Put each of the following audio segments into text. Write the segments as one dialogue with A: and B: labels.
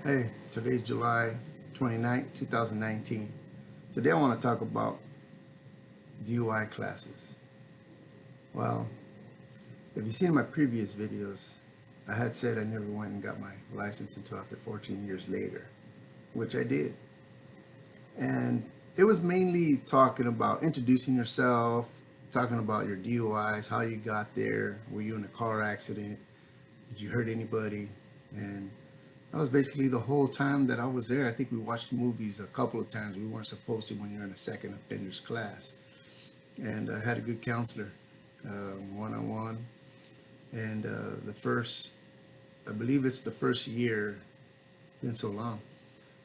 A: Hey, today's July 29th, 2019. Today I want to talk about DUI classes. Well, if you've seen my previous videos, I had said I never went and got my license until after 14 years later, which I did. And it was mainly talking about introducing yourself, talking about your DUIs, how you got there, were you in a car accident, did you hurt anybody, and that was basically the whole time that I was there. I think we watched movies a couple of times. We weren't supposed to when you're in a second offenders class. And I had a good counselor, one-on-one. And I believe it's the first year, been so long,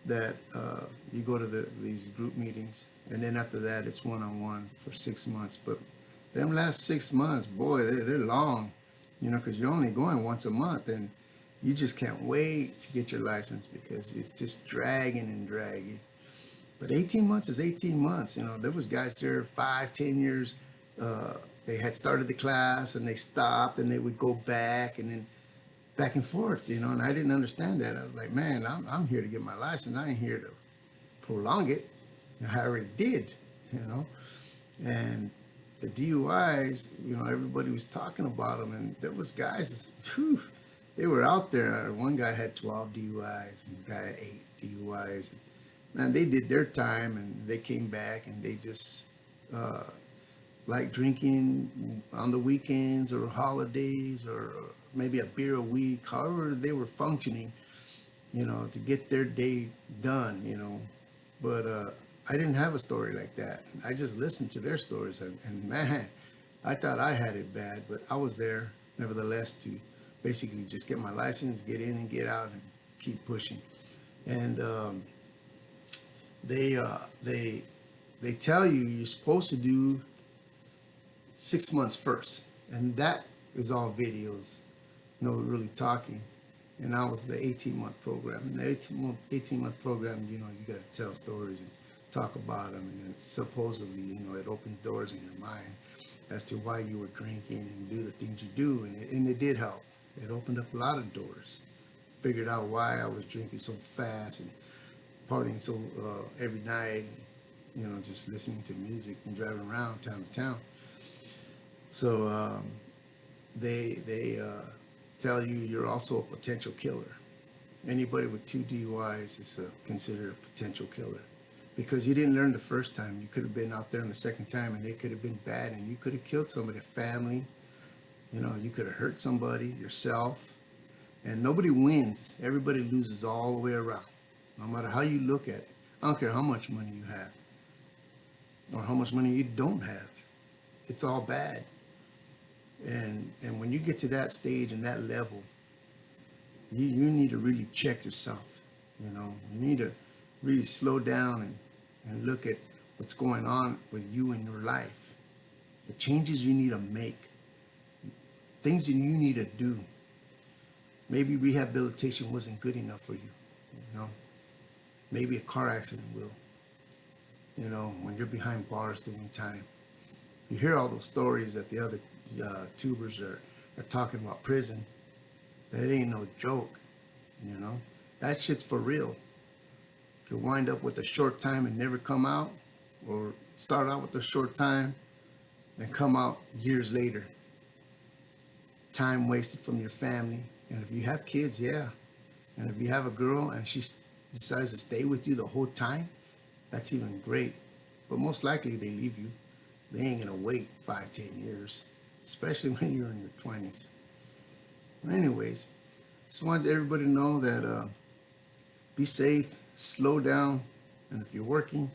A: that you go to these group meetings. And then after that, it's one-on-one for 6 months. But them last 6 months, boy, they're long, because you're only going once a month. And you just can't wait to get your license because it's just dragging and dragging. But 18 months is 18 months. There was guys there 5, 10 years. They had started the class and they stopped and they would go back and then back and forth. And I didn't understand that. I was like, man, I'm here to get my license. I ain't here to prolong it. I already did. You know, and the DUIs. Everybody was talking about them, and there was guys. Whew, they were out there. One guy had 12 DUIs, and a guy had 8 DUIs. Man, they did their time, and they came back, and they just uh, like drinking on the weekends or holidays, or maybe a beer a week. However, they were functioning, to get their day done. But I didn't have a story like that. I just listened to their stories, and man, I thought I had it bad, but I was there nevertheless to basically just get my license, get in and get out, and keep pushing. And they uh, they they tell you you're supposed to do 6 months first, and that is all videos, no really talking. And I was the 18-month program. In the 18-month program, you got to tell stories and talk about them, and then supposedly, it opens doors in your mind as to why you were drinking and do the things you do, and it did help. It opened up a lot of doors. Figured out why I was drinking so fast and partying so every night, just listening to music and driving around town to town. So they tell you you're also a potential killer. Anybody with 2 DUIs is considered a potential killer because you didn't learn the first time. You could have been out there on the second time, and it could have been bad, and you could have killed somebody, family. You could have hurt somebody, yourself, and nobody wins. Everybody loses all the way around, no matter how you look at it. I don't care how much money you have or how much money you don't have. It's all bad. And when you get to that stage and that level, you need to really check yourself. You need to really slow down and look at what's going on with you in your life, the changes you need to make, things that you need to do. Maybe rehabilitation wasn't good enough for you. You know, maybe a car accident will. When you're behind bars doing time, you hear all those stories that the other tubers are talking about prison. That ain't no joke. You know, that shit's for real. Could wind up with a short time and never come out, or start out with a short time and come out years later. Time wasted from your family. And if you have kids, yeah. And if you have a girl and she decides to stay with you the whole time, that's even great. But most likely they leave you. They ain't gonna wait 5, 10 years, especially when you're in your 20s. Anyways, just wanted everybody to know that be safe, slow down, and if you're working,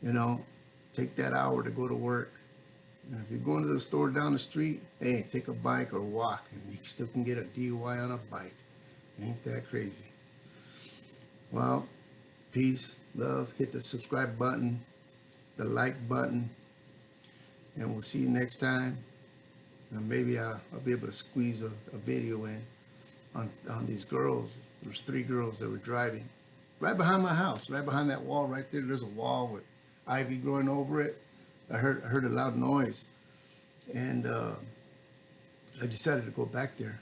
A: you know, take that hour to go to work. And if you're going to the store down the street, hey, take a bike or walk, and you still can get a DUI on a bike. Ain't that crazy? Well, peace, love, hit the subscribe button, the like button, and we'll see you next time. And maybe I'll be able to squeeze a video in on these girls. There's 3 girls that were driving right behind my house, right behind that wall right there. There's a wall with ivy growing over it. I heard a loud noise, and I decided to go back there.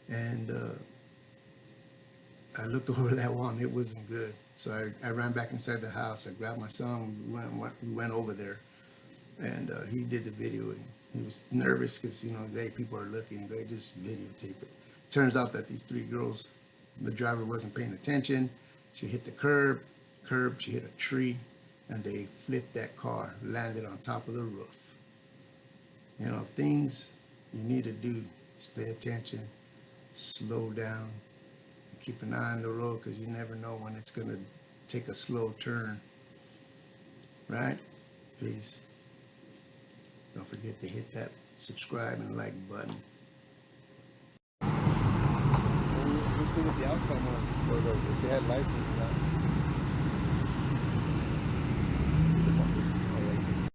A: And I looked over that wall and it wasn't good. So I ran back inside the house. I grabbed my son. We went over there, and he did the video. And he was nervous because they people are looking. They just videotape it. Turns out that these three girls, the driver wasn't paying attention. She hit the curb. She hit a tree, and they flipped that car, landed on top of the roof. Things you need to do is pay attention, slow down, keep an eye on the road because you never know when it's going to take a slow turn. Right? Peace. Don't forget to hit that subscribe and like button.
B: We'll see what the outcome was, or if they had license or not.